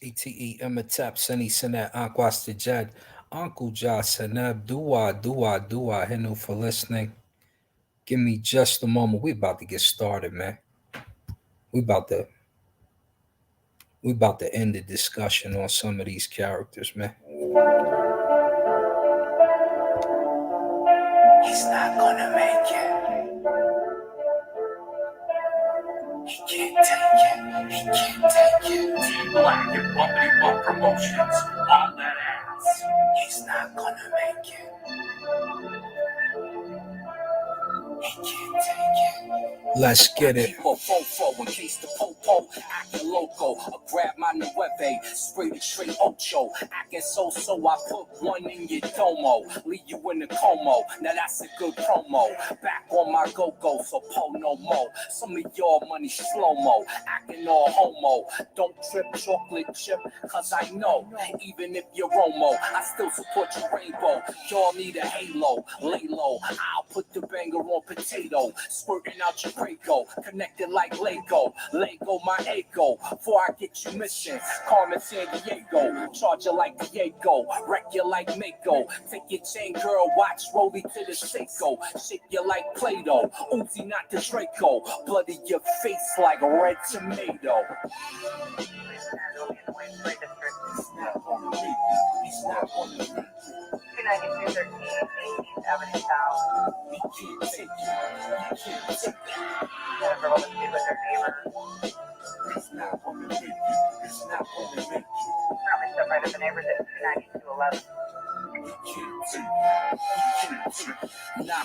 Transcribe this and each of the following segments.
ETE Emetep Seni Senet Ankwas Jed Uncle Ja Seneb Dua Henu for listening. Give me just a moment. We about to get started, man. We about to we about to end the discussion on some of these characters, man. He's not gonna make it. He can't take it. He can't take it. T-Black and Bumpity Bump Promotions. All that ass. He's not gonna make it. He can't take it. Let's get it. Keep a fofo in case the popo acting loco. I grab my nueve, spray the straight ocho. Acting so, I put one in your domo. Leave you in the como. Now that's a good promo. Back on my go-go, so po no more. Some of y'all money slow-mo. Acting all homo. Don't trip chocolate chip, cause I know. Even if you're Romo, I still support your rainbow. Y'all need a halo. Lay low. I'll put the banger on potato. Squirting out your Draco, connected like Lego. Lego my ego, before I get you missing. Carmen San Diego, charge you like Diego, wreck you like Mako. Take your chain, girl, watch, roll me to the Seiko. Shake you like Play-Doh, Uzi not the Draco. Bloody your face like a red tomato. He's not gonna make it. He's not gonna make it. 29213 18th Avenue South. He can't take it. He can't take it. Jennifer will speak with her neighbor. He's not gonna make it. He's not gonna make it. Currently step right at the neighbors at 29211. You can't take it. You can't take it.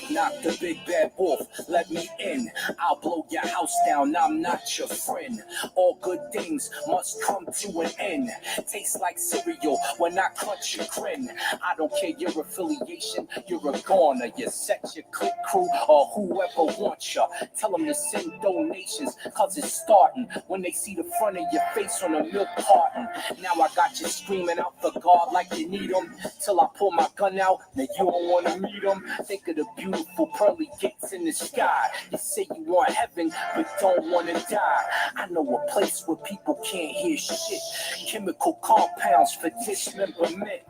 Knock, the big bad wolf, let me in. I'll blow your house down, I'm not your friend. All good things must come to an end. Tastes like cereal when I crunch your grin. I don't care your affiliation, you're a goner. You set your click crew or whoever wants ya. Tell them to send donations, cause it's starting when they see the front of your face on a milk carton. Now I got you screaming out for God like you need them. Till I pull my gun out, now you don't wanna meet them. Think of the beautiful pearly gates in the sky. You say you want heaven, but don't wanna die. I know a place where people can't hear shit. Chemical compounds for dismemberment.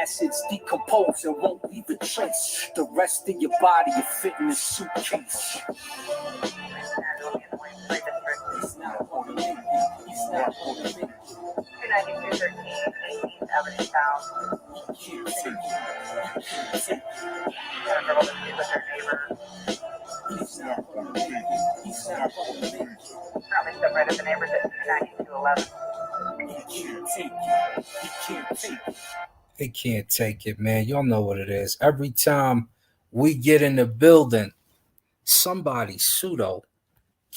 Acids decompose and won't leave a trace. The rest of your body will fit in a suitcase. He's not gonna make it. He's not gonna make it. 29213 18th Avenue South. You can't take it. You can't take it. Jennifer will speak with her neighbor. He's not gonna make it. He's not gonna make it. Currently step right at the neighbors at 29211. You can't take it. You can't take it. They can't take it, man. Y'all know what it is. Every time we get in the building, somebody pseudo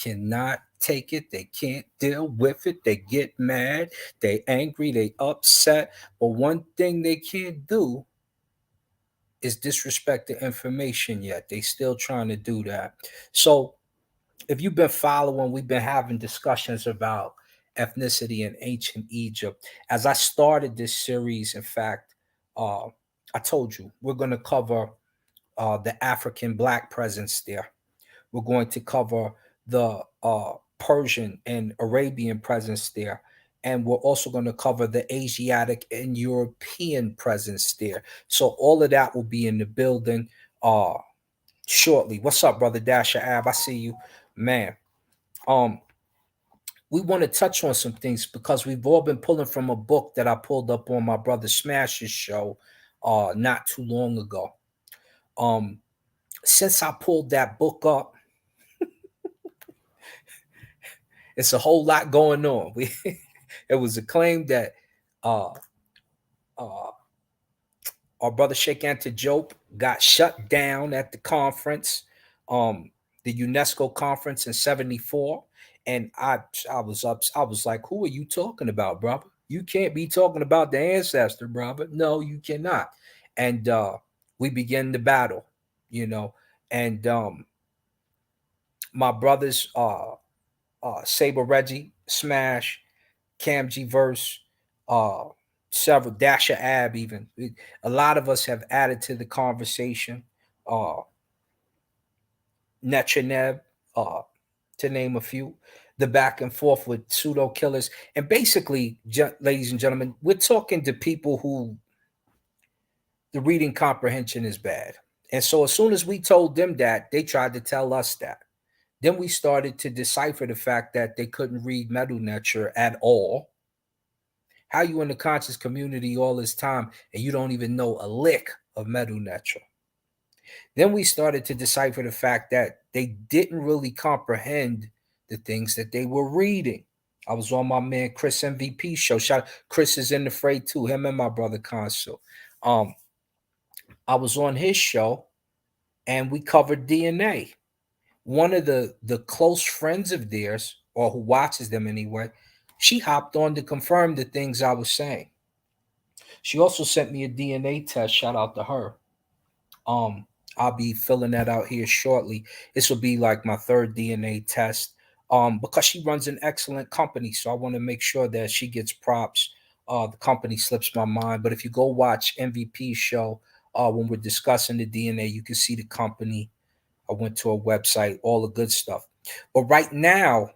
cannot take it. They can't deal with it. They get mad. They angry. They upset. But one thing they can't do is disrespect the information yet. They still trying to do that. So if you've been following, we've been having discussions about ethnicity in ancient Egypt. As I started this series, in fact, uh, I told you we're going to cover the African black presence there. We're going to cover the Persian and Arabian presence there. And we're also going to cover the Asiatic and European presence there. So all of that will be in the building shortly. What's up, brother Dasher Ab? I see you, man. Um, we want to touch on some things because we've all been pulling from a book that I pulled up on my brother Smash's show not too long ago. Um, since I pulled that book up, it's a whole lot going on. It was a claim that uh, uh, our brother Sheikh Anta Job got shut down at the conference, the UNESCO conference in '74, and I was up. I was like, "Who are you talking about, brother? You can't be talking about the ancestor, brother. No, you cannot." And we began the battle, you know, and my brothers, Saber Reggie, Smash, Cam G Verse, uh, several Dasha Ab, even a lot of us have added to the conversation. Uh, Netchaneb, to name a few. the back and forth with pseudo killers. And basically, ladies and gentlemen, we're talking to people who the reading comprehension is bad. And so as soon as we told them that, they tried to tell us that. Then we started to decipher the fact that they couldn't read metal nature at all. How you in the conscious community all this time and you don't even know a lick of metal nature? Then we started to decipher the fact that they didn't really comprehend the things that they were reading. I was on my man Chris MVP show. Shout Chris is in the fray too. Him and my brother Consul. Um, I was on his show and we covered DNA. One of the close friends of theirs, or who watches them anyway, she hopped on to confirm the things I was saying. She also sent me a DNA test. Shout out to her. Um, I'll be filling that out here shortly. This will be like my third DNA test. Because she runs an excellent company, so I want to make sure that she gets props. The company slips my mind, but if you go watch MVP's show, when we're discussing the DNA, you can see the company. I went to a website, all the good stuff. But right now,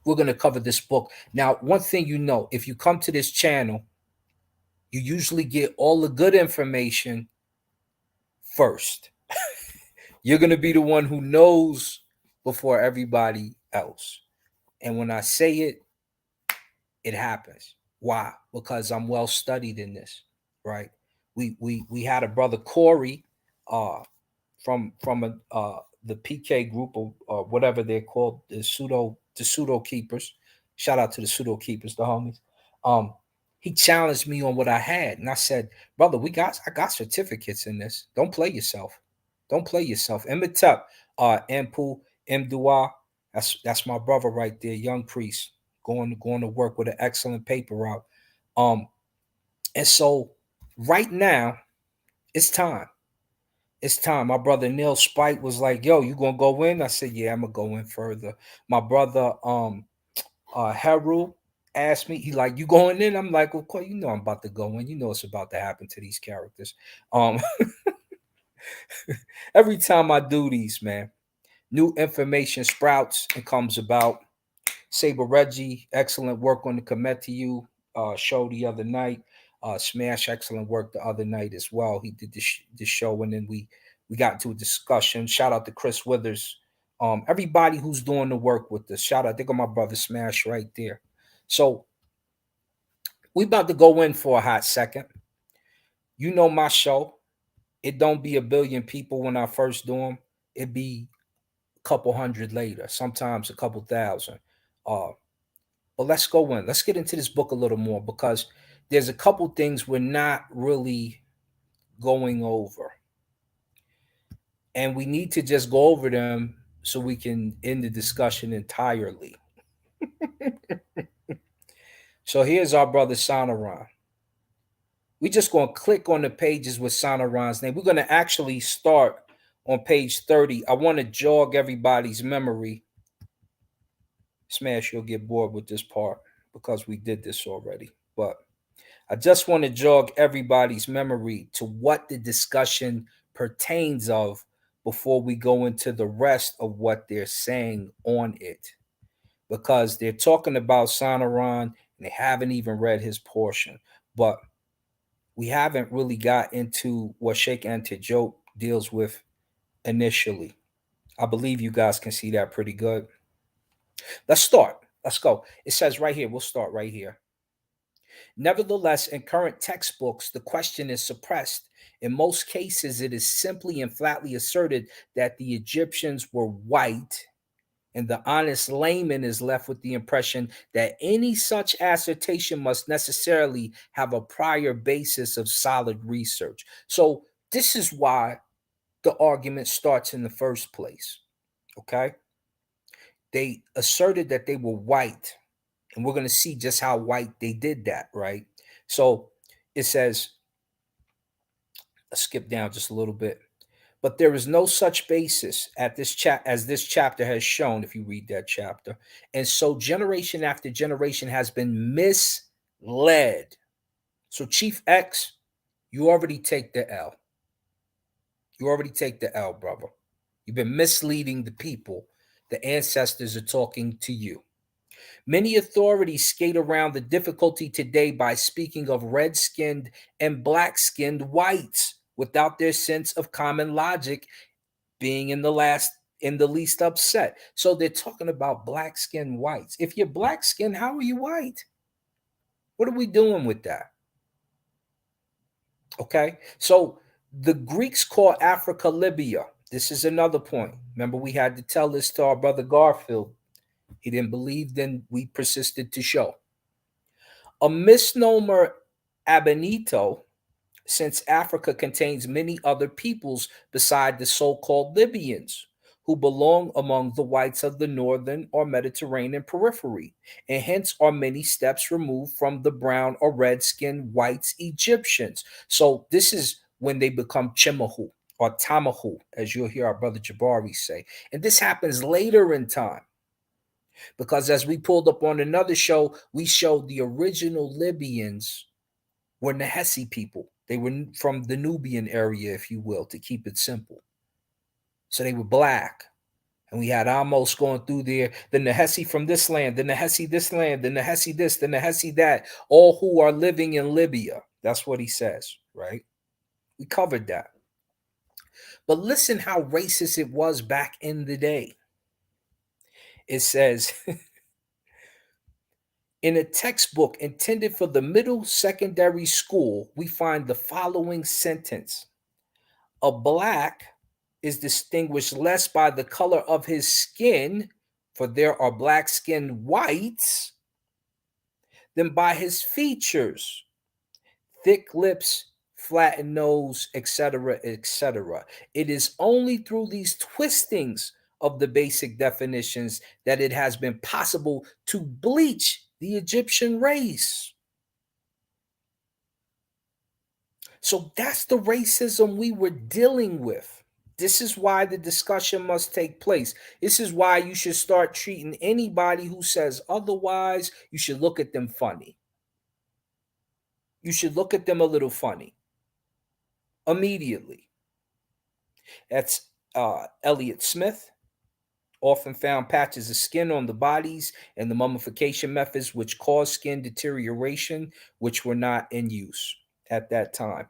we're going to cover this book. Now, one thing you know, if you come to this channel, you usually get all the good information first. You're going to be the one who knows before everybody else. And when I say it, it happens. Why? Because I'm well studied in this, right? We had a brother Corey uh from the PK group or whatever they're called, the pseudo keepers. Shout out to the pseudo keepers, the homies. Um, he challenged me on what I had, and I said, "Brother, I got certificates in this. Don't play yourself. Don't play yourself." Emitep, Ampu, Mdua, that's my brother right there, young priest, going to work with an excellent paper route. Um, and so right now it's time. It's time. My brother Neil Spite was like, "Yo, you gonna go in?" I said, "Yeah, I'm gonna go in further." My brother Haru asked me, he like, "You going in?" I'm like, "Of course, you know I'm about to go in. You know it's about to happen to these characters." Um, every time I do these, man, new information sprouts and comes about. Saber Reggie, excellent work on the Commit to You show the other night. Smash, excellent work the other night as well. He did the show, and then we got into a discussion. Shout out to Chris Withers. Everybody who's doing the work with this. Shout out, I think of my brother Smash right there. So we about to go in for a hot second. You know my show. It don't be a billion people when I first do them. It be a couple hundred later, sometimes a couple thousand. Uh, But let's go in. Let's get into this book a little more because there's a couple things we're not really going over. And we need to just go over them so we can end the discussion entirely. So here's our brother Sonoran. We're just going to click on the pages with Sonoran's name. We're going to actually start on page 30. I want to jog everybody's memory. Smash, you'll get bored with this part because we did this already. But I just want to jog everybody's memory to what the discussion pertains of before we go into the rest of what they're saying on it. Because they're talking about Sonoran and they haven't even read his portion. But we haven't really got into what Sheikh Antijoke deals with initially. I believe you guys can see that pretty good. Let's start. Let's go. It says right here, we'll start right here. Nevertheless, in current textbooks, the question is suppressed. In most cases, it is simply and flatly asserted that the Egyptians were white, and the honest layman is left with the impression that any such assertion must necessarily have a prior basis of solid research. So, this is why the argument starts in the first place. Okay? They asserted that they were white, and we're going to see just how white they did that, right? So it says, let's skip down just a little bit. But there is no such basis at this as this chapter has shown, if you read that chapter. And so generation after generation has been misled. So Chief X, you already take the L. You already take the L, brother. You've been misleading the people The ancestors are talking to you. Many authorities skate around the difficulty today by speaking of red skinned and black skinned whites without their sense of common logic being in the least upset. So they're talking about black skinned whites. If you're black skinned, how are you white? What are we doing with that? Okay. So the Greeks call Africa Libya. This is another point. Remember, we had to tell this to our brother Garfield. He didn't believe, then we persisted to show. A misnomer Abinito, since Africa contains many other peoples beside the so called Libyans, who belong among the whites of the northern or Mediterranean periphery, and hence are many steps removed from the brown or red skinned whites Egyptians. So this is when they become Chimahu or Tamahu, as you'll hear our brother Jabari say. And this happens later in time. Because as we pulled up on another show, we showed the original Libyans were Nahesi people. They were from the Nubian area, if you will, to keep it simple. So they were black. And we had Amos going through there, the Nahesi from this land, the Nahesi this land, the Nahesi this, the Nahesi that, all who are living in Libya. That's what he says, right? We covered that. But listen how racist it was back in the day. It says, in a textbook intended for the middle secondary school, we find the following sentence. A black is distinguished less by the color of his skin, for there are black skinned whites, than by his features, thick lips, flattened nose, etc., etc. It is only through these twistings of the basic definitions that it has been possible to bleach the Egyptian race. So that's the racism we were dealing with. This is why the discussion must take place. This is why you should start treating anybody who says otherwise, you should look at them funny. You should look at them a little funny immediately. That's Elliot Smith. Often found patches of skin on the bodies and the mummification methods which cause skin deterioration, which were not in use at that time.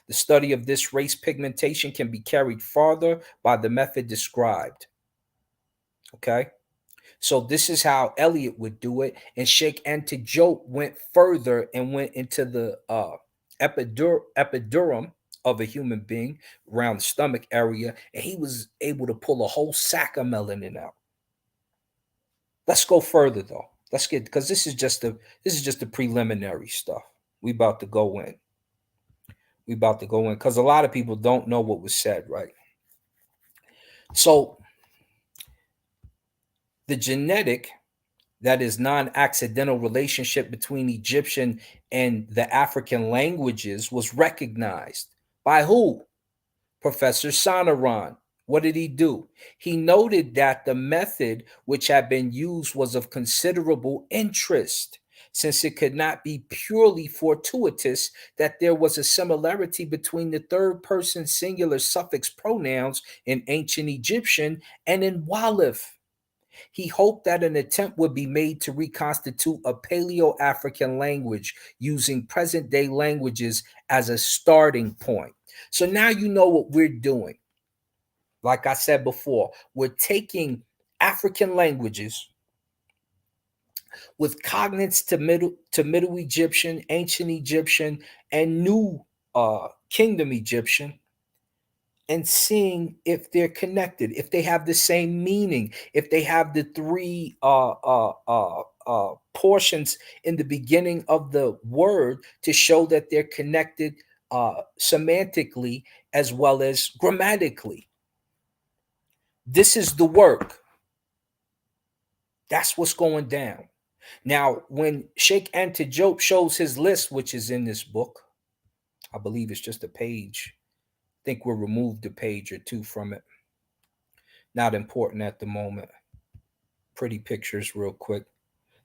The study of this race pigmentation can be carried farther by the method described. Okay? So this is how Eliot would do it. And Sheikh Antijote went further and went into the epidurum of a human being around the stomach area, and he was able to pull a whole sack of melanin out. Let's go further though. Let's get, because this is just the preliminary stuff. We about to go in. We about to go in because a lot of people don't know what was said, right? So the genetic, that is non-accidental relationship between Egyptian and the African languages was recognized by who? Professor Sonoran. What did he do? He noted that the method which had been used was of considerable interest, since it could not be purely fortuitous that there was a similarity between the third person singular suffix pronouns in ancient Egyptian and in Wolof. He hoped that an attempt would be made to reconstitute a Paleo African language using present day languages as a starting point. So now you know what we're doing. Like I said before, we're taking African languages with cognates to middle Egyptian, ancient Egyptian, and new kingdom Egyptian, and seeing if they're connected, if they have the same meaning, if they have the three portions in the beginning of the word to show that they're connected semantically as well as grammatically. This is the work. That's what's going down. Now, when Sheikh Antijope shows his list, which is in this book, I believe it's just a page. I think we'll remove a page or two from it. Not important at the moment. Pretty pictures, real quick.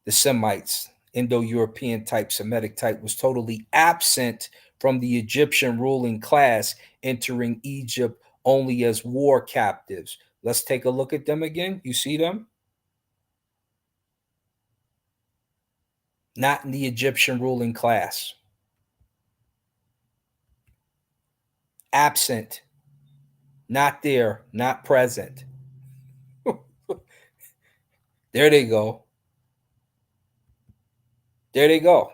The Semites, Indo European type, Semitic type, was totally absent from the Egyptian ruling class, entering Egypt only as war captives. Let's take a look at them again. You see them? Not in the Egyptian ruling class. Absent. Not there. Not present. There they go. There they go.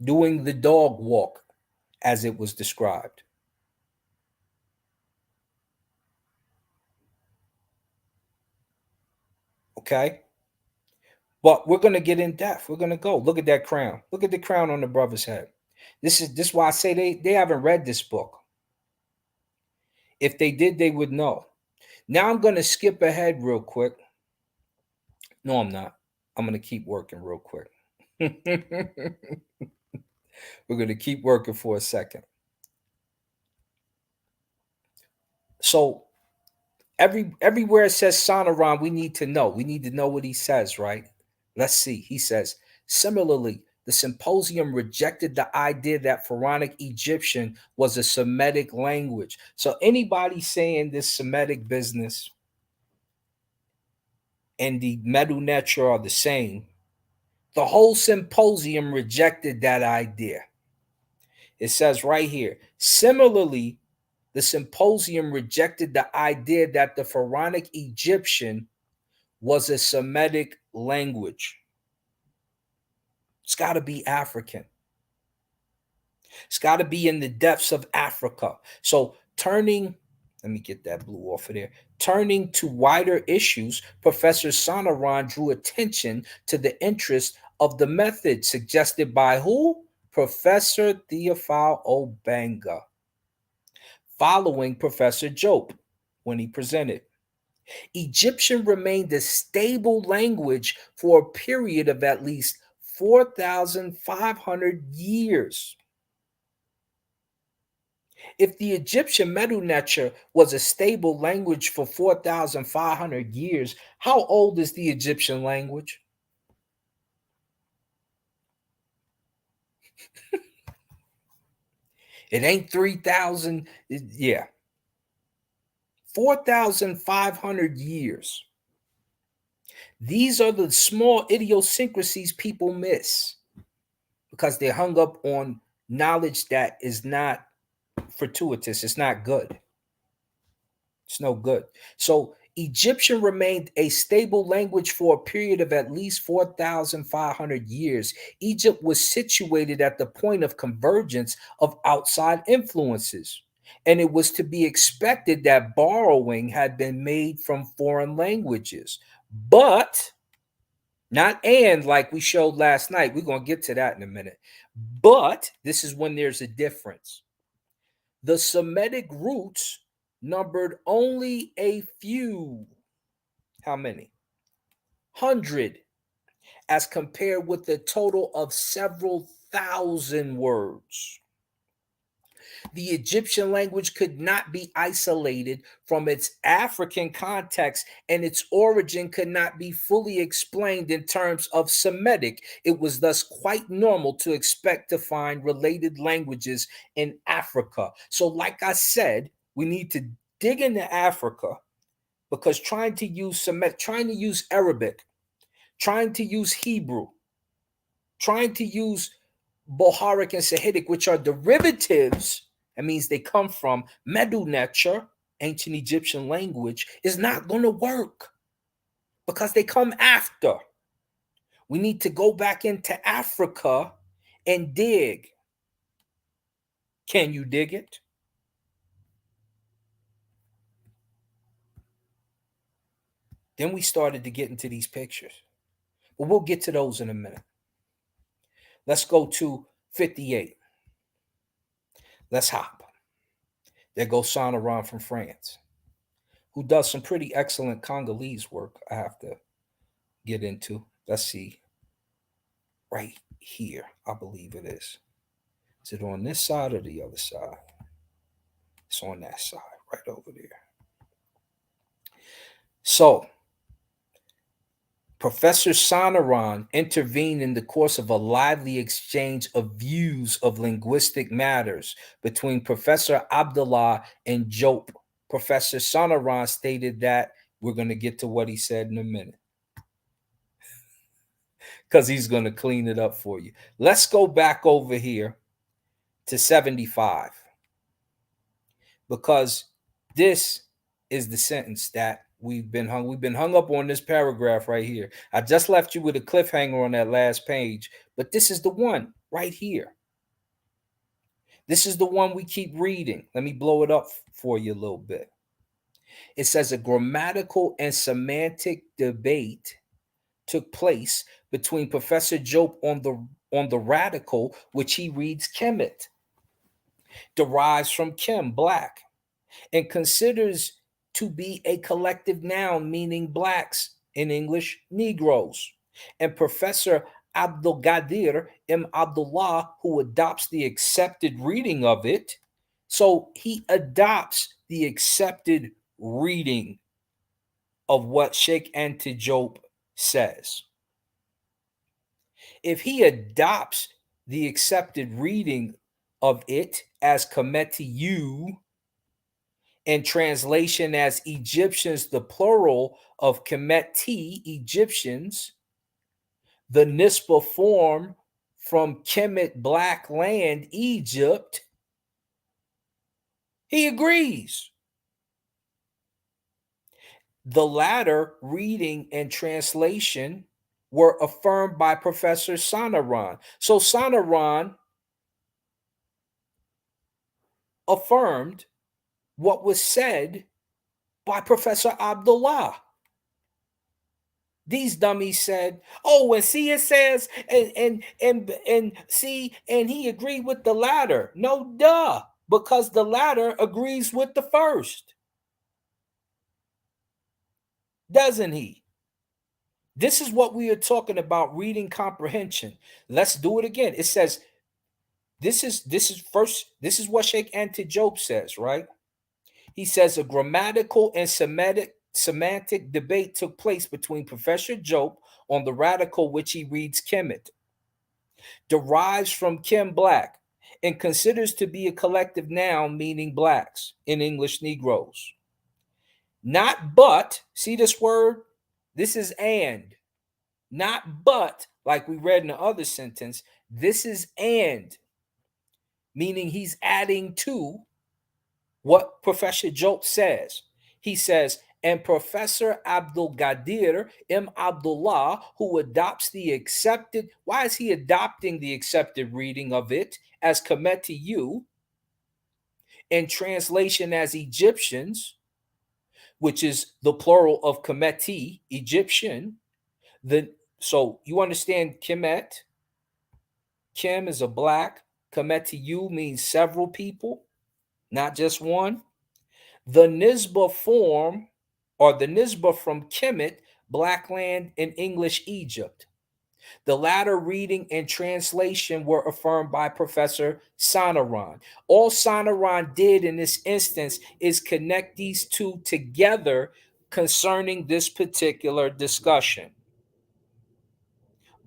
Doing the dog walk as it was described. Okay? But we're gonna get in depth. We're gonna go. Look at that crown. Look at the crown on the brother's head. This is why I say they haven't read this book. If they did, they would know. Now I'm gonna skip ahead real quick. No, I'm not. I'm gonna keep working real quick. We're gonna keep working for a second. So everywhere it says sonoron, we need to know. We need to know what he says, right? Let's see. He says, similarly, the symposium rejected the idea that Pharaonic Egyptian was a Semitic language. So anybody saying this Semitic business and the Medu Neter are the same, the whole symposium rejected that idea. It says right here, similarly, the symposium rejected the idea that the Pharaonic Egyptian was a Semitic language. It's got to be African. It's got to be in the depths of Africa. So let me get that blue off of there. Turning to wider issues, Professor Sonoran drew attention to the interest of the method suggested by who? Professor Theophile Obanga, following Professor Jope when he presented. Egyptian remained a stable language for a period of at least 4,500 years. If the Egyptian Medu Neter was a stable language for 4,500 years, how old is the Egyptian language? It ain't 3,000. Yeah. 4,500 years. These are the small idiosyncrasies people miss because they're hung up on knowledge that is not fortuitous. It's not good. It's no good. So Egyptian remained a stable language for a period of at least 4,500 years. Egypt was situated at the point of convergence of outside influences, and it was to be expected that borrowing had been made from foreign languages. But not and like we showed last night. We're going to get to that in a minute. But this is when there's a difference. The Semitic roots numbered only a few. How many? 100, as compared with a total of several thousand words. The Egyptian language could not be isolated from its African context, and its origin could not be fully explained in terms of Semitic. It was thus quite normal to expect to find related languages in Africa. So, like I said, we need to dig into Africa because trying to use Semitic, trying to use Arabic, trying to use Hebrew, trying to use Boharic and Sahidic, which are derivatives, that means they come from Medu Neter, ancient Egyptian language, is not going to work because they come after. We need to go back into Africa and dig. Can you dig it? Then we started to get into these pictures. But we'll get to those in a minute. Let's go to 58. Let's hop. There goes Sonoran from France, who does some pretty excellent Congolese work, I have to get into. Let's see. Right here, I believe it is. Is it on this side or the other side? It's on that side, right over there. So, Professor Sonoran intervened in the course of a lively exchange of views of linguistic matters between Professor Abdullah and Jope. Professor Sonoran stated that we're going to get to what he said in a minute because he's going to clean it up for you. Let's go back over here to 75 because this is the sentence that we've been hung up on this paragraph right here. I just left you with a cliffhanger on that last page, but this is the one right here. This is the one we keep reading. Let me blow it up for you a little bit. It says a grammatical and semantic debate took place between Professor Jope on the radical, which he reads Kemet, derives from Kim, black, and considers to be a collective noun meaning blacks, in English, Negroes. And Professor Abdul Gadir M. Abdullah, who adopts the accepted reading of it, so he adopts the accepted reading of what Sheikh Antijope says. If he adopts the accepted reading of it as Kometi you, in translation as Egyptians, the plural of Kemeti, Egyptians, the Nisba form from Kemet, black land, Egypt, he agrees. The latter reading and translation were affirmed by Professor Sonoran. So Sonoran affirmed what was said by Professor Abdullah. These dummies said, "Oh, and see, it says, and see, and he agreed with the latter." No, duh, because the latter agrees with the first, doesn't he? This is what we are talking about: reading comprehension. Let's do it again. It says, This is what Sheikh Antijope says, right? He says a grammatical and semantic debate took place between Professor Jope on the radical, which he reads Kemet, derives from Kim, black, and considers to be a collective noun meaning blacks, in English, Negroes. Not but, see this word? This is and. Not but, like we read in the other sentence. This is and, meaning he's adding to what Professor Jope says. He says, and Professor Abdul Gadir M. Abdullah, who adopts the accepted, why is he adopting the accepted reading of it as Kometi you, in translation as Egyptians, which is the plural of Kometi, Egyptian. So you understand Kemet? Kim is a black. Kometi you means several people, not just one. The Nisba form, or the Nisba from Kemet, black land, in English, Egypt. The latter reading and translation were affirmed by Professor Sonoran. All Sonoran did in this instance is connect these two together concerning this particular discussion.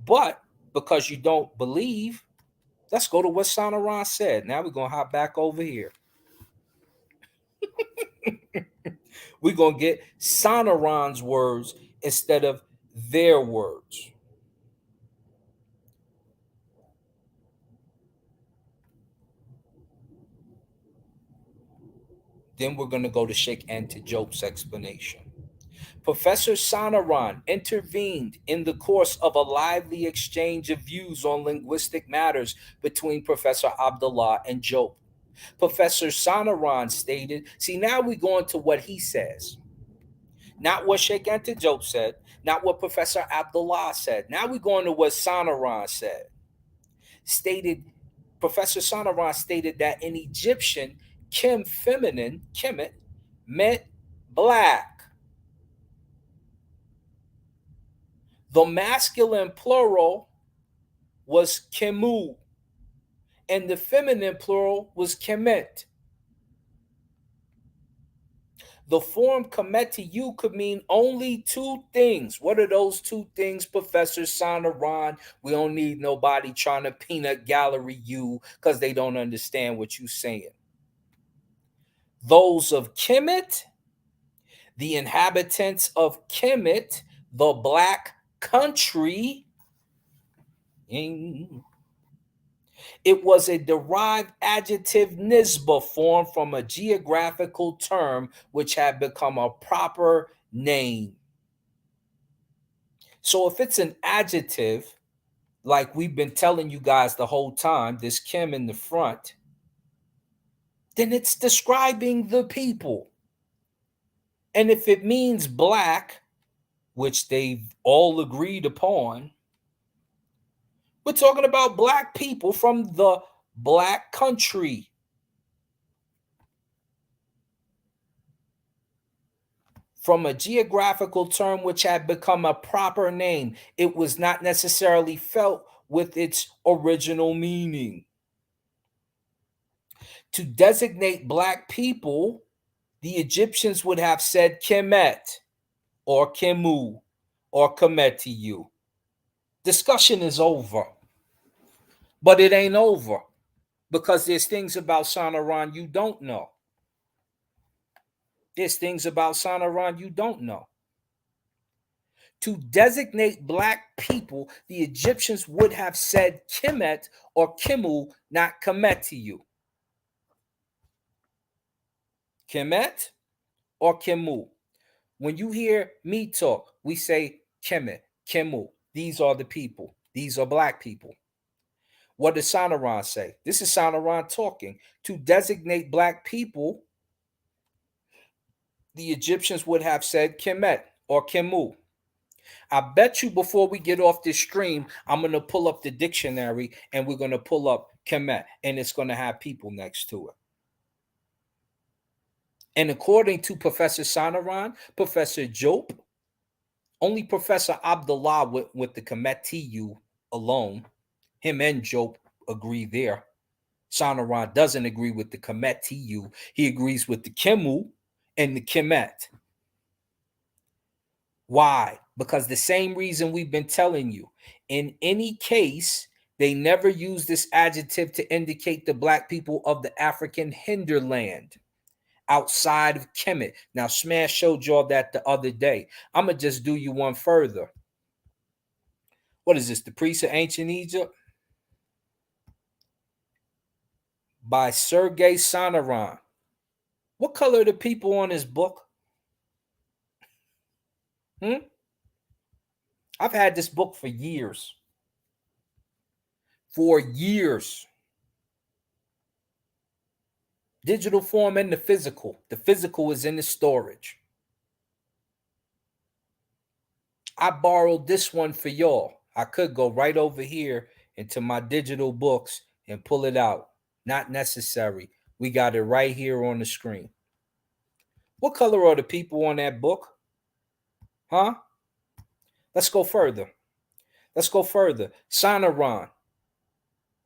But because you don't believe, let's go to what Sonoran said. Now we're going to hop back over here. We're going to get Sonoran's words instead of their words. Then we're going to go to Sheikh Antijope's explanation. Professor Sonoran intervened in the course of a lively exchange of views on linguistic matters between Professor Abdullah and Jope. Professor Sonoran stated, see, now we go into what he says. Not what Sheikh Antijope said, not what Professor Abdullah said. Now we go into what Sonoran said. Stated, Professor Sonoran stated that in Egyptian, Kim feminine, Kemet, meant black. The masculine plural was Kemu, and the feminine plural was Kemet. The form Kometi you could mean only two things. What are those two things, Professor Sonoran? We don't need nobody trying to peanut gallery you because they don't understand what you're saying. those of Kemet, the inhabitants of Kemet, the black country. It was a derived adjective nisba formed from a geographical term which had become a proper name. So if it's an adjective, like we've been telling you guys the whole time, this Kim in the front, then it's describing the people. And if it means black, which they've all agreed upon, we're talking about black people from the black country. From a geographical term which had become a proper name, it was not necessarily felt with its original meaning. To designate black people, the Egyptians would have said Kemet or Kemu or Kemetiyu. Discussion is over, but it ain't over because there's things about Sonoran you don't know. There's things about Sonoran you don't know. To designate black people, the Egyptians would have said Kemet or Kimu, not Kemetiyu. Kemet or Kemu. When you hear me talk, we say Kemet, Kemu. These are the people. These are black people. What does Sonoran say? This is Sonoran talking. To designate black people, the Egyptians would have said Kemet or Kemu. I bet you before we get off this stream, I'm going to pull up the dictionary and we're going to pull up Kemet and it's going to have people next to it. And according to Professor Sonoran, Professor Jope, only Professor Abdullah with the Kemetiyu alone, him and Jope agree there. Sonoran doesn't agree with the Kemetiyu. He agrees with the Kemu and the Kemet. Why? Because the same reason we've been telling you. In any case, they never use this adjective to indicate the black people of the African hinterland outside of Kemet. Now, Smash showed y'all that the other day. I'm going to just do you one further. What is this? The Priests of Ancient Egypt? By Sergei Sonoran. What color are the people on this book? I've had this book for years. For years. Digital form and the physical. The physical is in the storage. I borrowed this one for y'all. I could go right over here into my digital books and pull it out. Not necessary. We got it right here on the screen. What color are the people on that book? Huh? Let's go further. Let's go further. Sonoran.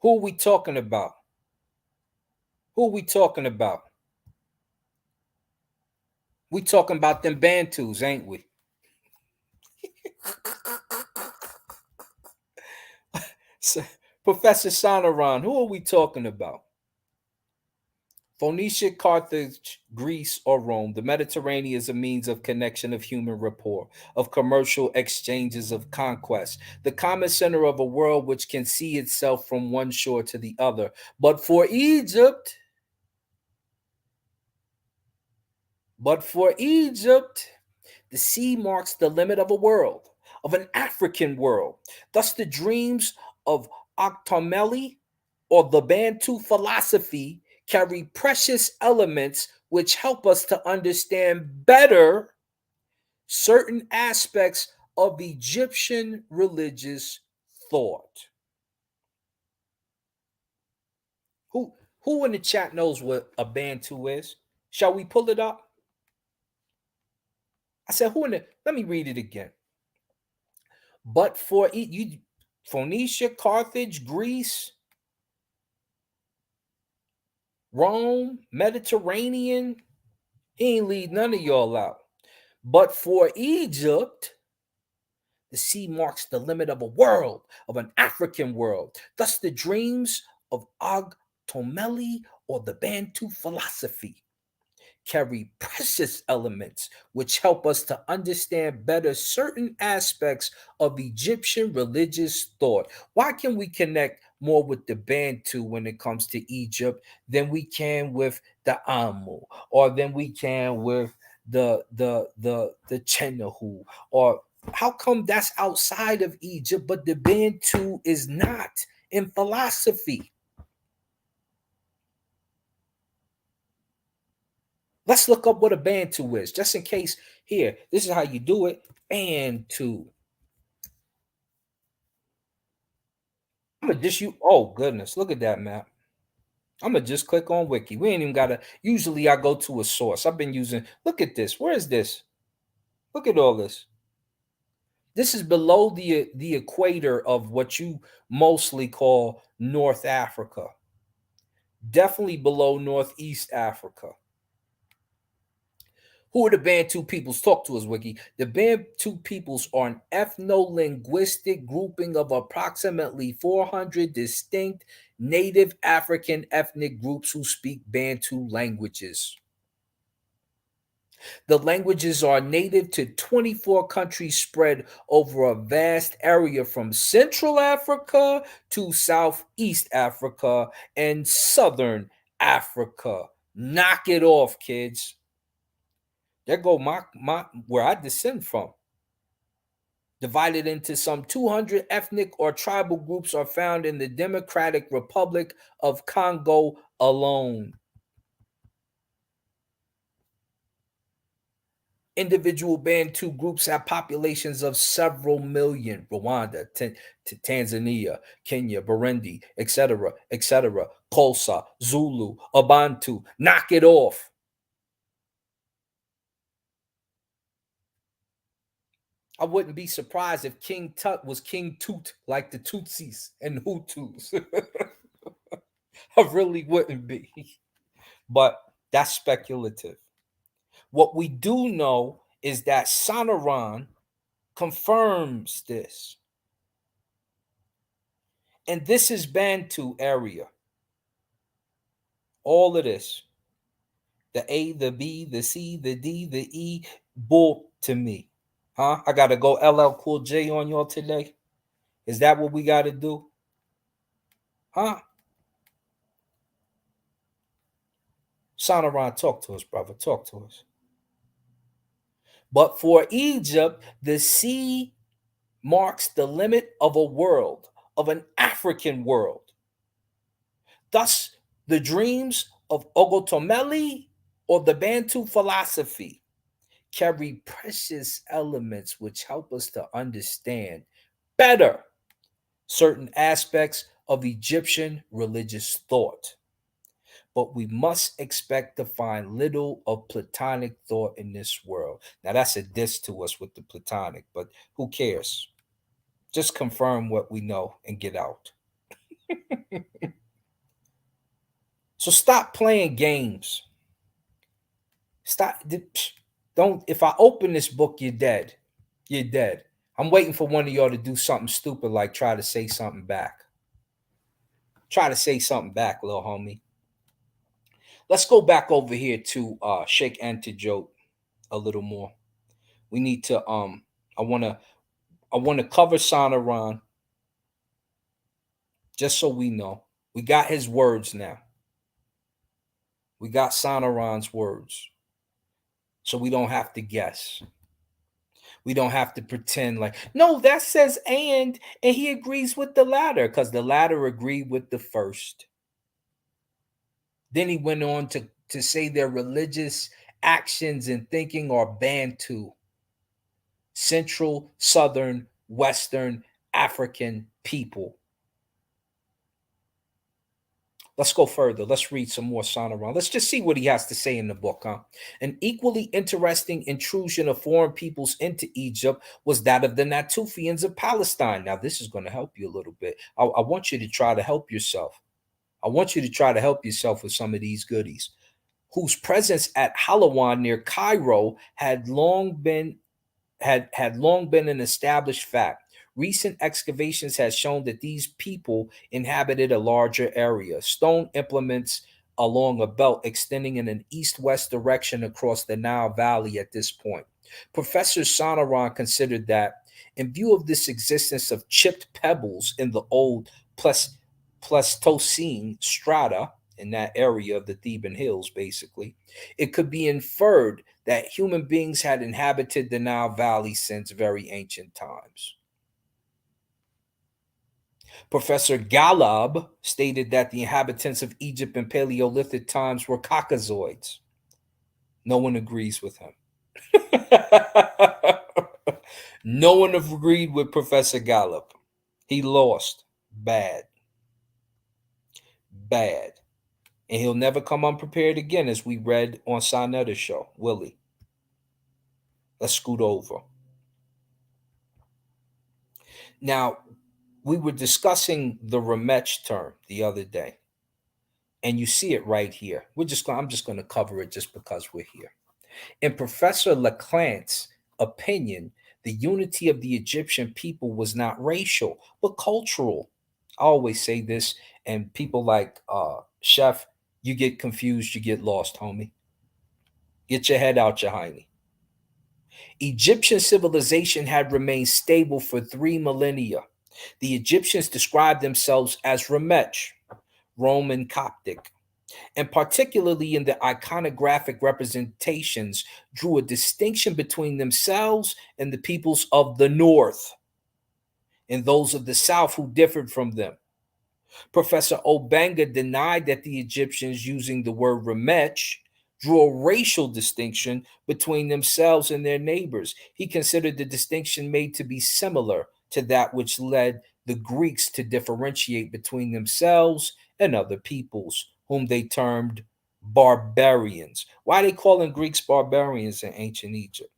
Who are we talking about? Who are we talking about? We talking about them Bantus, ain't we? So, Professor Sonoran, who are we talking about? Phoenicia, Carthage, Greece, or Rome, the Mediterranean is a means of connection of human rapport, of commercial exchanges, of conquest, the common center of a world which can see itself from one shore to the other. But for Egypt, the sea marks the limit of a world, of an African world. Thus, the dreams of Octomeli or the Bantu philosophy carry precious elements which help us to understand better certain aspects of Egyptian religious thought. Who in the chat knows what a Bantu is? Shall we pull it up? I said, let me read it again. But for you, Phoenicia, Carthage, Greece, Rome, Mediterranean, he ain't leave none of y'all out. But for Egypt, the sea marks the limit of a world, of an African world. Thus, the dreams of Og Tomeli or the Bantu philosophy carry precious elements which help us to understand better certain aspects of Egyptian religious thought. Why can we connect more with the Bantu when it comes to Egypt than we can with the Amu, or than we can with the Chenahu? Or how come that's outside of Egypt, but the Bantu is not in philosophy? Let's look up what a Bantu is, just in case. Here, this is how you do it. Bantu. I'm gonna just you. Oh goodness, look at that map. I'm gonna just click on Wiki. We ain't even gotta. Usually, I go to a source. I've been using. Look at this. Where is this? Look at all this. This is below the equator of what you mostly call North Africa. Definitely below Northeast Africa. Who are the Bantu peoples? Talk to us, Wiki. The Bantu peoples are an ethno-linguistic grouping of approximately 400 distinct native African ethnic groups who speak Bantu languages. The languages are native to 24 countries spread over a vast area from Central Africa to Southeast Africa and Southern Africa. Knock it off, kids. There go my where I descend from. Divided into some 200 ethnic or tribal groups are found in the Democratic Republic of Congo alone. Individual Bantu groups have populations of several million. Rwanda, to Tanzania, Kenya, Burundi, etc., etc. Kosa, Zulu, Abantu. Knock it off. I wouldn't be surprised if King Tut was King Tut like the Tutsis and Hutus. I really wouldn't be. But that's speculative. What we do know is that Sonoran confirms this. And this is Bantu area. All of this. The A, the B, the C, the D, the E, bull to me. Huh? I gotta go LL Cool J on y'all today. Is that what we gotta do? Huh? Sonoran, talk to us, brother. Talk to us. But for Egypt, the sea marks the limit of a world, of an African world. Thus, the dreams of Ogotomeli or the Bantu philosophy carry precious elements which help us to understand better certain aspects of Egyptian religious thought. But we must expect to find little of Platonic thought in this world. Now, that's a diss to us with the Platonic, but who cares? Just confirm what we know and get out. So stop playing games. Stop. Don't. If I open this book, you're dead. You're dead. I'm waiting for one of y'all to do something stupid like try to say something back. Try to say something back, little homie. Let's go back over here to Sheikh Antijote a little more. We need to I wanna cover Sonoran just so we know. We got his words now. We got Sonoran's words. So we don't have to guess. We don't have to pretend like, no, that says and he agrees with the latter, because the latter agreed with the first. Then he went on to say their religious actions and thinking are Bantu, Central, Southern, Western African people. Let's go further. Let's read some more Sonoran. Let's just see what he has to say in the book, huh? An equally interesting intrusion of foreign peoples into Egypt was that of the Natufians of Palestine. Now, this is going to help you a little bit. I want you to try to help yourself. I want you to try to help yourself with some of these goodies, whose presence at Halawan near Cairo had long been an established fact. Recent excavations has shown that these people inhabited a larger area. Stone implements along a belt extending in an east west direction across the Nile Valley at this point. Professor Sonoran considered that, in view of this existence of chipped pebbles in the old Pleistocene strata, in that area of the Theban hills, basically, it could be inferred that human beings had inhabited the Nile Valley since very ancient times. Professor Galab stated that the inhabitants of Egypt in Paleolithic times were Caucasoids. No one agrees with him. No one agreed with Professor Gallup. He lost. Bad. Bad. And he'll never come unprepared again, as we read on Sonetta's show, will he? Let's scoot over. Now, we were discussing the Remech term the other day, and you see it right here. I'm just going to cover it just because we're here. In Professor Leclante's opinion, the unity of the Egyptian people was not racial, but cultural. I always say this, and people like Chef, you get confused, you get lost, homie. Get your head out your hiney. Egyptian civilization had remained stable for 3 millennia. The Egyptians described themselves as Remech, Roman Coptic, and particularly in the iconographic representations, drew a distinction between themselves and the peoples of the north and those of the south who differed from them. Professor Obanga denied that the Egyptians, using the word Remech, drew a racial distinction between themselves and their neighbors. He considered the distinction made to be similar to that which led the Greeks to differentiate between themselves and other peoples, whom they termed barbarians. Why are they calling Greeks barbarians in ancient Egypt?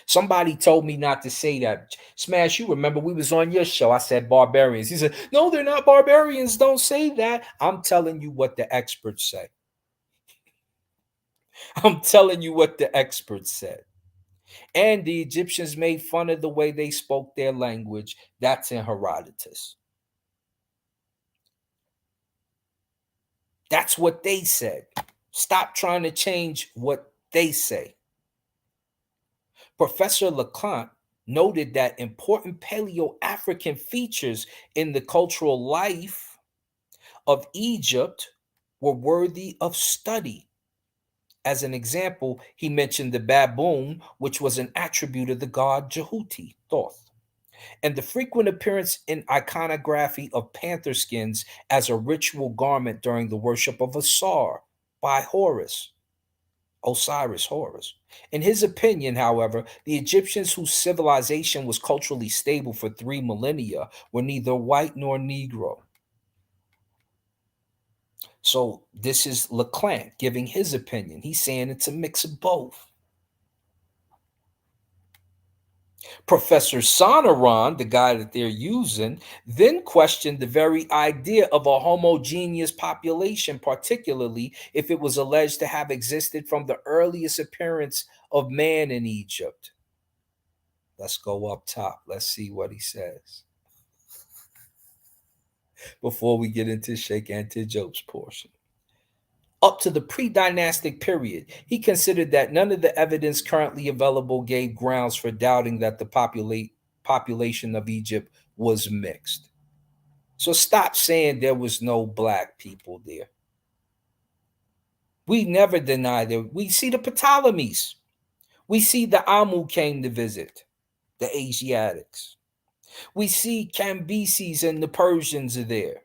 Somebody told me not to say that. Smash, you remember we was on your show. I said barbarians. He said, no, they're not barbarians. Don't say that. I'm telling you what the experts say. I'm telling you what the experts said. And the Egyptians made fun of the way they spoke their language. That's in Herodotus. That's what they said. Stop trying to change what they say. Professor Leclante noted that important Paleo-African features in the cultural life of Egypt were worthy of study. As an example, he mentioned the baboon, which was an attribute of the god Jehuti, Thoth, and the frequent appearance in iconography of panther skins as a ritual garment during the worship of Asar by Osiris Horus. In his opinion, however, the Egyptians whose civilization was culturally stable for 3 millennia were neither white nor Negro. So this is Leclante giving his opinion. He's saying it's a mix of both. Professor Sonoran, the guy that they're using, then questioned the very idea of a homogeneous population, particularly if it was alleged to have existed from the earliest appearance of man in Egypt. Let's go up top. Let's see what he says before we get into Sheikh Antijob's portion. Up to the pre-dynastic period, he considered that none of the evidence currently available gave grounds for doubting that the population of Egypt was mixed. So stop saying there was no black people there. We never denied that. We see the Ptolemies. We see the Amu came to visit, the Asiatics. We see Cambyses and the Persians are there.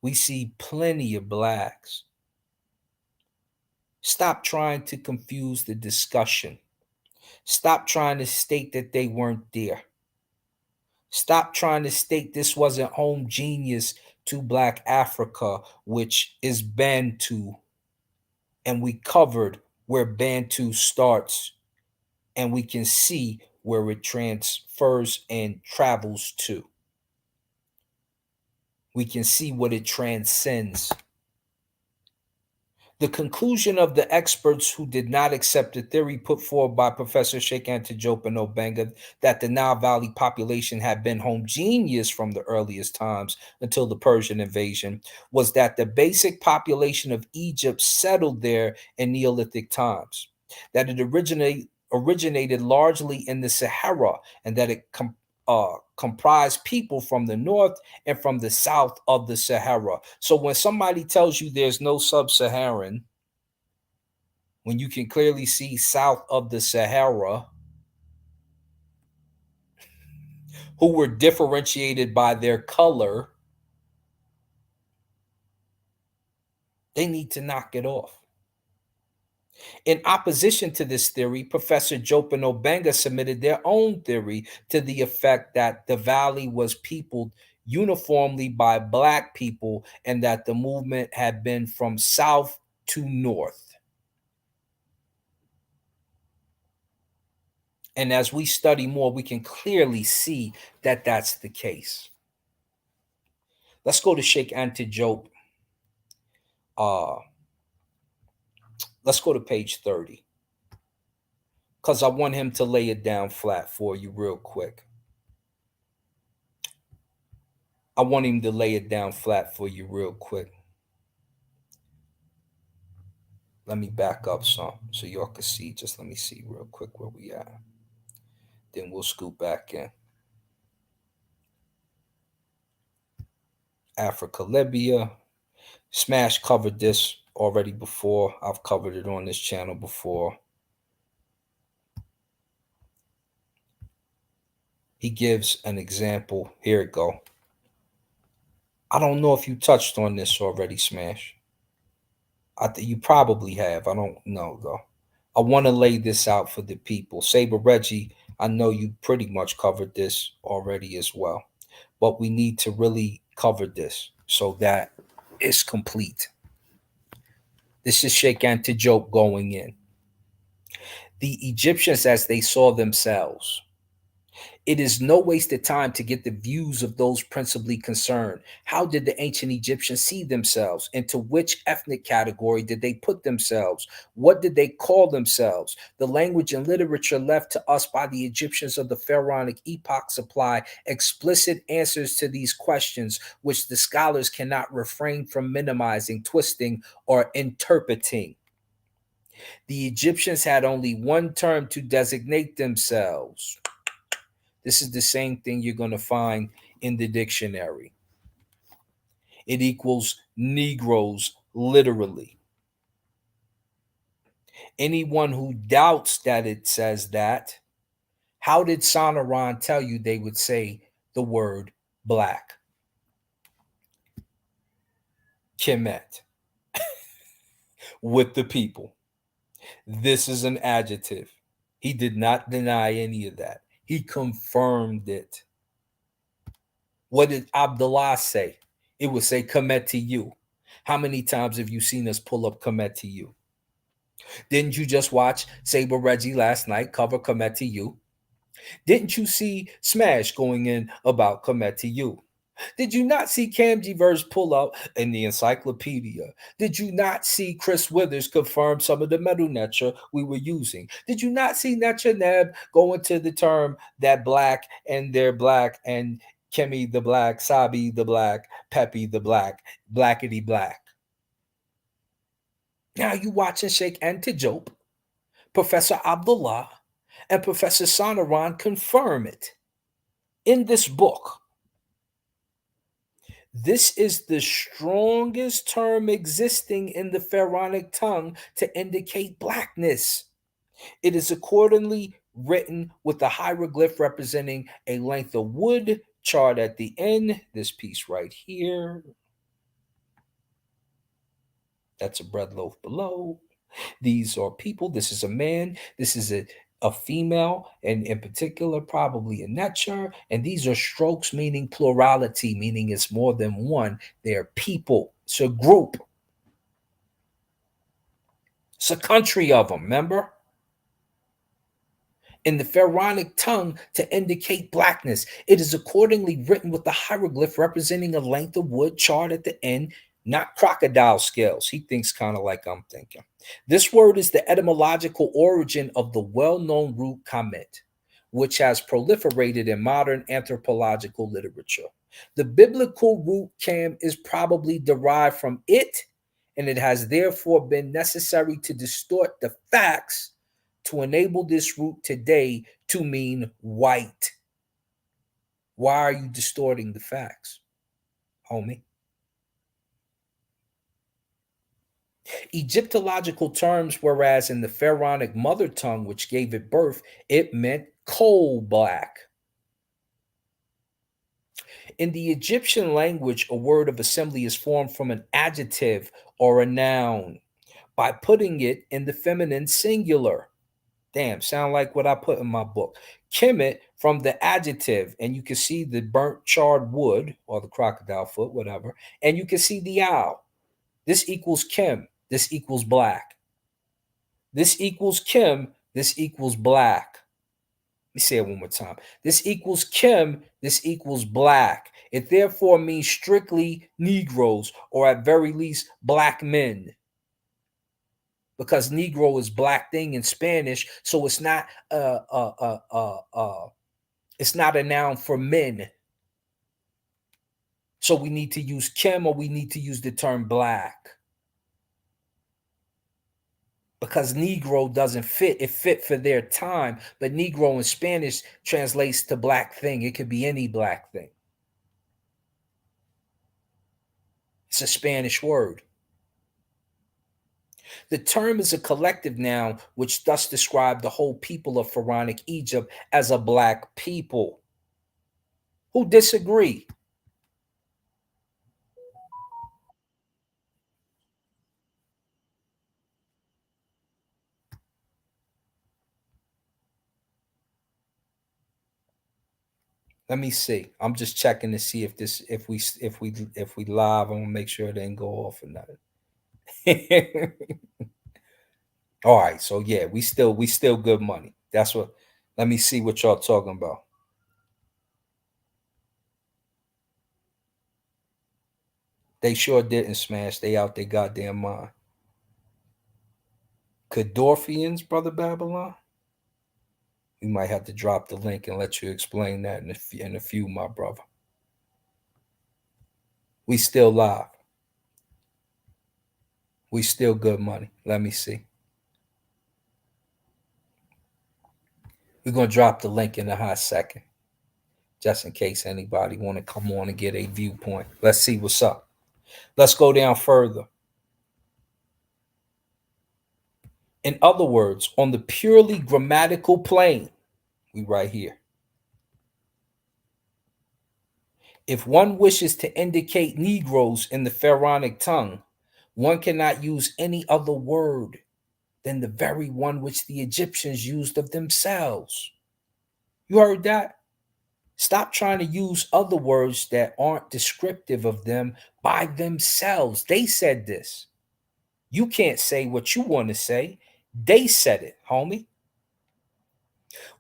We see plenty of blacks. Stop trying to confuse the discussion. Stop trying to state that they weren't there. Stop trying to state this wasn't homogeneous to Black Africa, which is Bantu. And we covered where Bantu starts, and we can see where it transfers and travels to. We can see what it transcends. The conclusion of the experts who did not accept the theory put forward by Professor Sheikh Anta Diop and Obenga that the Nile Valley population had been homogeneous from the earliest times until the Persian invasion was that the basic population of Egypt settled there in Neolithic times, that it originated largely in the Sahara, and that it comprised people from the north and from the south of the Sahara. So when somebody tells you there's no sub-Saharan, when you can clearly see south of the Sahara, who were differentiated by their color, they need to knock it off. In opposition to this theory, Professor Diop and Obenga submitted their own theory to the effect that the valley was peopled uniformly by black people and that the movement had been from south to north. And as we study more, we can clearly see that that's the case. Let's go to Sheikh Anta Diop. Let's go to page 30, because I want him to lay it down flat for you real quick. I want him to lay it down flat for you real quick. Let me back up some so y'all can see. Just let me see real quick where we at. Then we'll scoot back in. Africa, Libya. Smash covered this already before. I've covered it on this channel before. He gives an example. Here it go. I don't know if you touched on this already, Smash. I think you probably have. I don't know though. I want to lay this out for the people. Saber Reggie, I know you pretty much covered this already as well, but we need to really cover this so that it's complete. This is Sheikh Anta Diop going in. The Egyptians as they saw themselves. It is no wasted time to get the views of those principally concerned. How did the ancient Egyptians see themselves? Into which ethnic category did they put themselves? What did they call themselves? The language and literature left to us by the Egyptians of the pharaonic epoch supply explicit answers to these questions, which the scholars cannot refrain from minimizing, twisting, or interpreting. The Egyptians had only one term to designate themselves. This is the same thing you're going to find in the dictionary. It equals Negroes, literally. Anyone who doubts that it says that, how did Sonoran tell you they would say the word black? Kemet. With the people. This is an adjective. He did not deny any of that. He confirmed it. What did Abdullah say? It would say Kemet to you. How many times have you seen us pull up Kemet to you? Didn't you just watch Saber Reggie last night cover Kemet to you? Didn't you see Smash going in about Kemet to you? Did you not see Camji Verse pull up in the encyclopedia? Did you not see Chris Withers confirm some of the metal Netra we were using? Did you not see Netra Neb go into the term that black and they're black and Kemi the black, Sabi the black, Peppy the black, blackety black? Now you watching Sheikh Anta Diop, Professor Abdullah, and Professor Sonoran confirm it in this book. This is the strongest term existing in the pharaonic tongue to indicate blackness. It is accordingly written with a hieroglyph representing a length of wood charred at the end. This piece right here. That's a bread loaf below. These are people. This is a man. This is a female, and in particular, probably a necher. And these are strokes, meaning plurality, meaning it's more than one. They're people. It's a group. It's a country of them, remember? In the pharaonic tongue to indicate blackness. It is accordingly written with the hieroglyph representing a length of wood charred at the end not crocodile scales. He thinks kind of like I'm thinking. This word is the etymological origin of the well known root kamet, which has proliferated in modern anthropological literature. The biblical root kam is probably derived from it, and it has therefore been necessary to distort the facts to enable this root today to mean white. Why are you distorting the facts, homie? Egyptological terms, whereas in the Pharaonic mother tongue, which gave it birth, it meant coal black. In the Egyptian language, a word of assembly is formed from an adjective or a noun by putting it in the feminine singular. Damn, sound like what I put in my book. Kemet from the adjective, and you can see the burnt charred wood or the crocodile foot, whatever, and you can see the owl. This equals Kim. This equals black. This equals Kim. This equals black. Let me say it one more time. This equals Kim. This equals black. It therefore means strictly Negroes, or at very least black men, because Negro is black thing in Spanish, so it's not a noun for men. So we need to use Kim, or we need to use the term black, because Negro doesn't fit. It fit for their time, but Negro in Spanish translates to black thing. It could be any black thing. It's a Spanish word. The term is a collective noun, which thus describes the whole people of Pharaonic Egypt as a black people. Who disagree? Let me see. I'm just checking to see if this, if we live. I'm gonna make sure it didn't go off or nothing. All right, so yeah, we still good money. That's what. Let me see what y'all talking about. They sure didn't smash. They out their goddamn mind. Cadorfians, brother Babylon. We might have to drop the link and let you explain that in a few, my brother. We still live. We still good money. Let me see. We're gonna drop the link in a hot second, just in case anybody want to come on and get a viewpoint. Let's see what's up. Let's go down further. In other words, on the purely grammatical plane, we right here. If one wishes to indicate Negroes in the Pharaonic tongue, one cannot use any other word than the very one which the Egyptians used of themselves. You heard that? Stop trying to use other words that aren't descriptive of them by themselves. They said this. You can't say what you want to say. They said it, homie.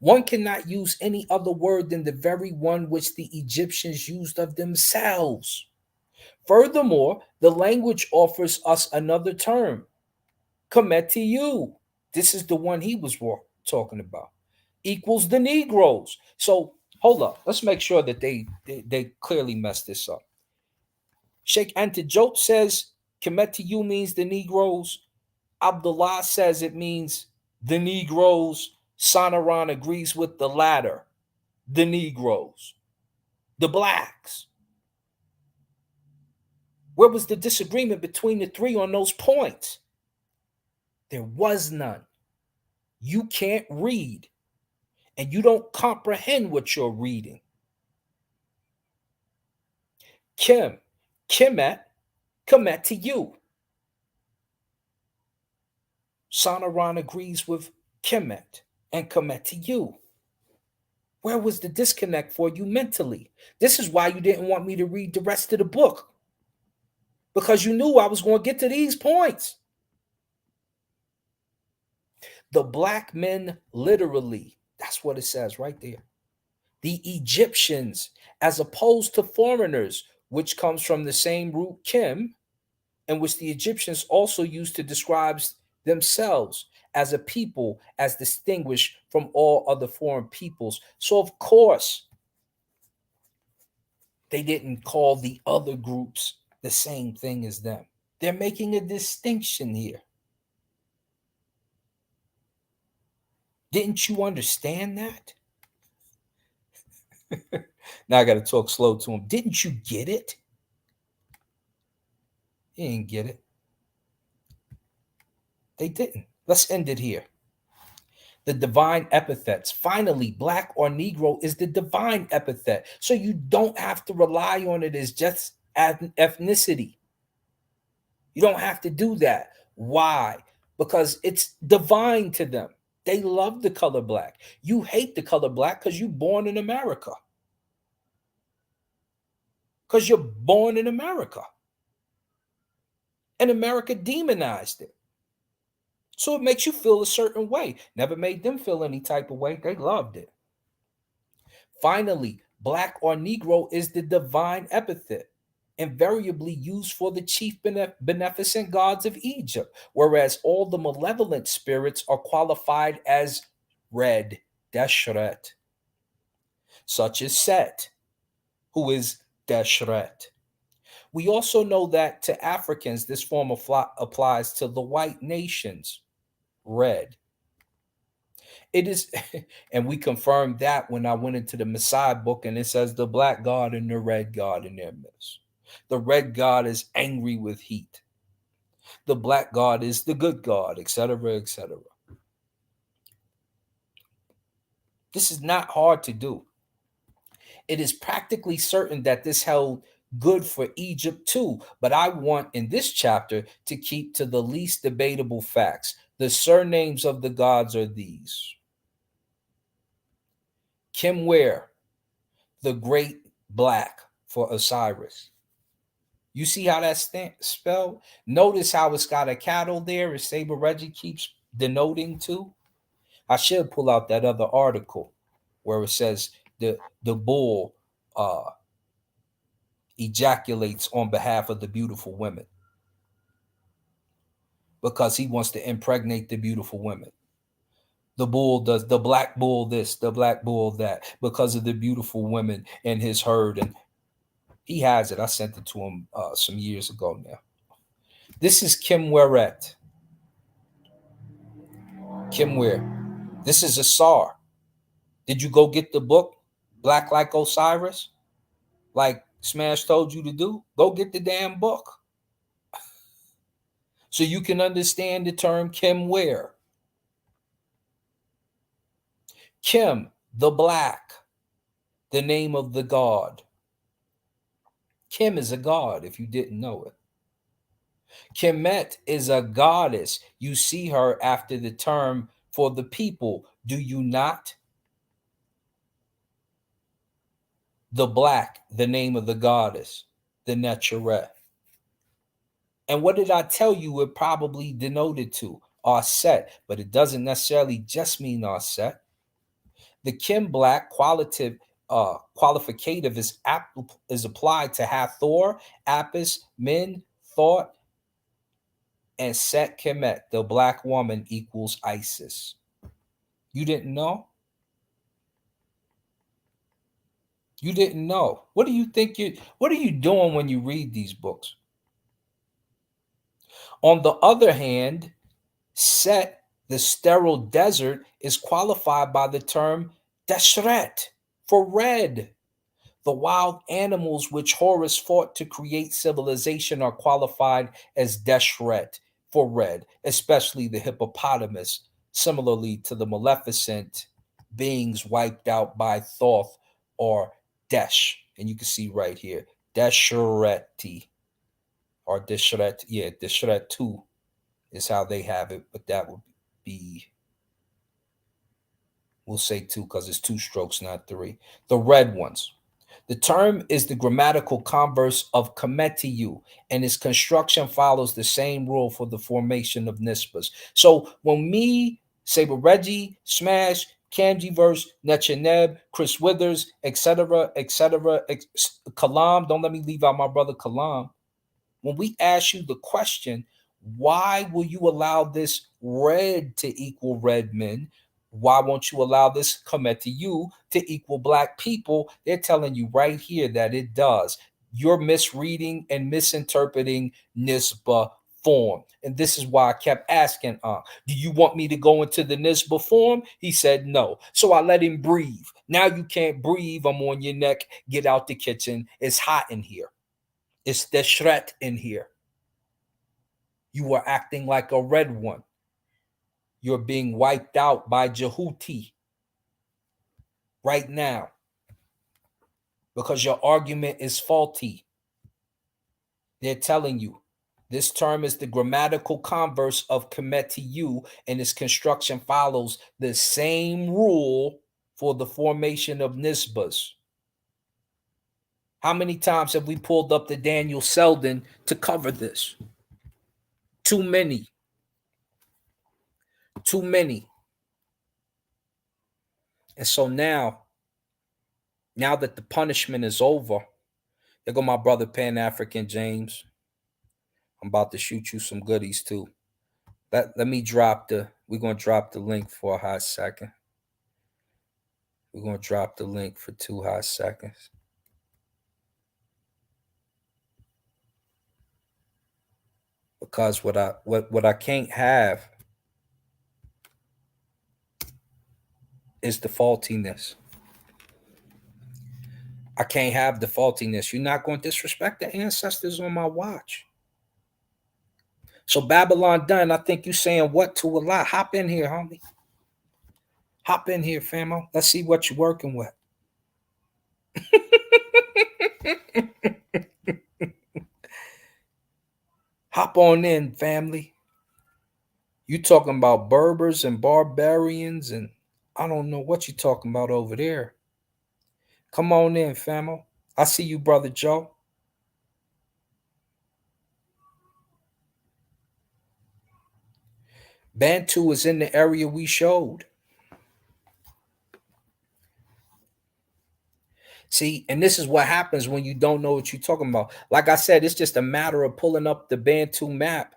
One cannot use any other word than the very one which the Egyptians used of themselves. Furthermore, the language offers us another term, Kemetiu. This is the one he was talking about. Equals the Negroes. So hold up. Let's make sure that they clearly messed this up. Sheikh Antijote says Kemetiu means the Negroes. Abdullah says it means the Negroes. Sonoran agrees with the latter, the Negroes, the blacks. Where was the disagreement between the three on those points? There was none. You can't read, and you don't comprehend what you're reading. Kim, Kemet, Kemetiu. Sonoran agrees with Kemet and Kemetiu. Where was the disconnect for you mentally? This is why you didn't want me to read the rest of the book, because you knew I was going to get to these points. The black men, literally, that's what it says right there. The Egyptians, as opposed to foreigners, which comes from the same root Kim, and which the Egyptians also used to describe themselves as a people as distinguished from all other foreign peoples. So, of course, they didn't call the other groups the same thing as them. They're making a distinction here. Didn't you understand that? Now I got to talk slow to him. Didn't you get it? He didn't get it. They didn't. Let's end it here. The divine epithets. Finally, black or Negro is the divine epithet. So you don't have to rely on it as just ethnicity. You don't have to do that. Why? Because it's divine to them. They love the color black. You hate the color black because you're born in America. Because you're born in America. And America demonized it. So it makes you feel a certain way. Never made them feel any type of way. They loved it. Finally, black or Negro is the divine epithet, invariably used for the chief beneficent gods of Egypt, whereas all the malevolent spirits are qualified as red, Deshret, such as Set, who is Deshret. We also know that to Africans, this form applies to the white nations, red. It is, and we confirmed that when I went into the Messiah book, and it says the black God and the red God in their midst. The red God is angry with heat. The black God is the good God, etc., etc. This is not hard to do. It is practically certain that this held good for Egypt too, but I want in this chapter to keep to the least debatable facts. The surnames of the gods are these: Kimwer, the great black for Osiris. You see how that's spelled? Notice how it's got a cattle there, as Saber Reggie keeps denoting to. I should pull out that other article where it says the bull ejaculates on behalf of the beautiful women because he wants to impregnate the beautiful women. The bull does, the black bull this, the black bull that, because of the beautiful women in his herd. And he has it. I sent it to him some years ago now. This is Kim Weret. Kim Ware. This is a SAR. Did you go get the book, Black Like Osiris? Like Smash told you to do? Go get the damn book. So you can understand the term Kim Ware. Kim, the black, the name of the god. Kim is a god, if you didn't know it. Kemet is a goddess. You see her after the term for the people, do you not? The black, the name of the goddess, the Netcheret. And what did I tell you it probably denoted to? Offset, but it doesn't necessarily just mean offset. The Kim black qualificative is applied to Hathor, Apis, Min, Thought, and Set Kemet, the black woman equals Isis. You didn't know? You didn't know. What do you think what are you doing when you read these books? On the other hand, Set, the sterile desert, is qualified by the term Deshret for red. The wild animals which Horus fought to create civilization are qualified as Deshret for red, especially the hippopotamus, similarly to the maleficent beings wiped out by Thoth or Desh. And you can see right here, Deshreti or Deshret. Yeah, Deshret 2 is how they have it, but that would be, we'll say 2 because it's 2 strokes, not 3. The red ones. The term is the grammatical converse of Kemetiu, and its construction follows the same rule for the formation of nisbas. So when me, Saber Reggie, Smash, Kanjiverse, Nechaneb, Chris Withers, etc., Kalam, don't let me leave out my brother Kalam. When we ask you the question, why will you allow this red to equal red men? Why won't you allow this Kemet to you to equal black people? They're telling you right here that it does. You're misreading and misinterpreting Nisba form. And this is why I kept asking, do you want me to go into the Nisba form? He said no. So I let him breathe. Now you can't breathe. I'm on your neck. Get out the kitchen. It's hot in here. It's the shret in here. You are acting like a red one. You're being wiped out by Jehuti right now because your argument is faulty. They're telling you this term is the grammatical converse of Kemetiyu, and its construction follows the same rule for the formation of nisbas. How many times have we pulled up the Daniel Selden to cover this? Too many. Too many. And so now that the punishment is over, there go my brother Pan-African James. I'm about to shoot you some goodies too. Let me we're gonna drop the link for a hot second. We're gonna drop the link for 2 hot seconds. Because what I can't have is the faultiness. I can't have the faultiness. You're not going to disrespect the ancestors on my watch. So Babylon done. I think you saying what to a lot. Hop in here, homie. Hop in here, famo. Let's see what you're working with. Hop on in, family. You talking about Berbers and barbarians, and I don't know what you talking about over there. Come on in, famo. I see you, brother Joe. Bantu is in the area we showed. See, and this is what happens when you don't know what you're talking about. Like I said, it's just a matter of pulling up the Bantu map.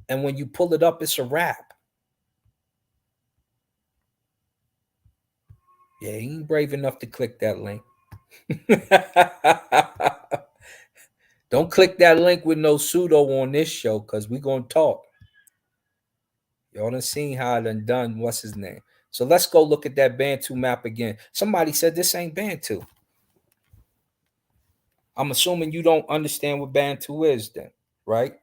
And when you pull it up, it's a wrap. Yeah, he ain't brave enough to click that link. Don't click that link with no pseudo on this show, because we're going to talk. Y'all done seen how I done what's his name. So let's go look at that Bantu map again. Somebody said this ain't Bantu. I'm assuming you don't understand what Bantu is then, right?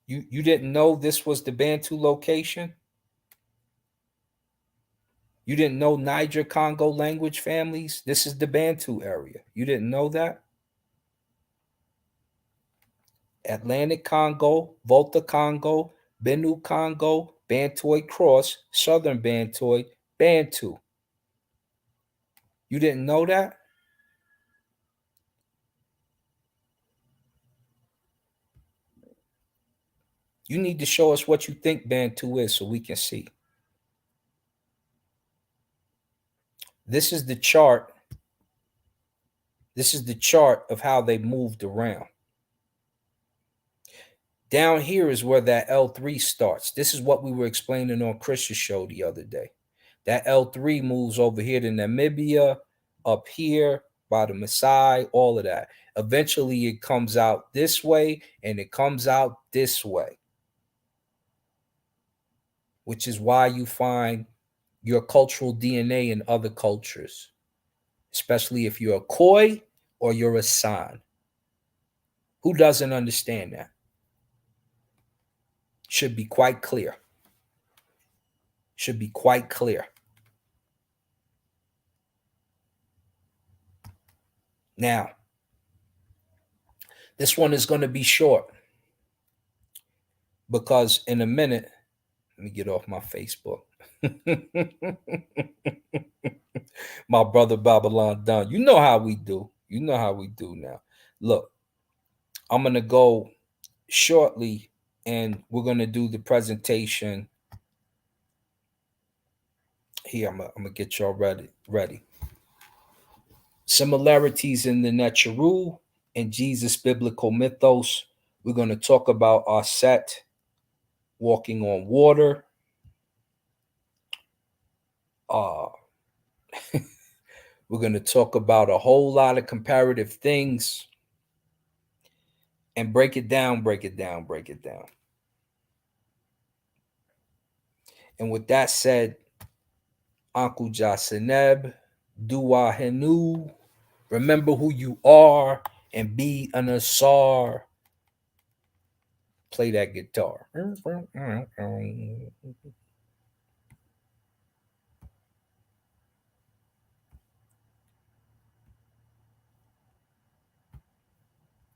You didn't know this was the Bantu location? You didn't know Niger Congo language families? This is the Bantu area. You didn't know that? Atlantic Congo, Volta Congo, Benue Congo, Bantoid Cross, Southern Bantoid, Bantu. You didn't know that? You need to show us what you think Bantu is so we can see. This is the chart. This is the chart of how they moved around. Down here is where that L3 starts. This is what we were explaining on Chris's show the other day. That L3 moves over here to Namibia, up here by the Maasai, all of that. Eventually, it comes out this way and it comes out this way, which is why you find your cultural DNA in other cultures, especially if you're a Khoi or you're a San. Who doesn't understand that? Should be quite clear. Should be quite clear. Now, this one is going to be short because in a minute, let me get off my Facebook. My brother Babylon Dunn. You know how we do. You know how we do now. Look, I'm going to go shortly and we're going to do the presentation. Here, I'm going to get y'all ready. Similarities in the Netcharu and Jesus Biblical Mythos. We're going to talk about our set, Walking on Water. Uh, we're going to talk about a whole lot of comparative things and break it down, break it down, break it down. And with that said, Uncle Jaseneb, Dua Henu, remember who you are and be an Asar. Play that guitar.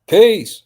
Peace.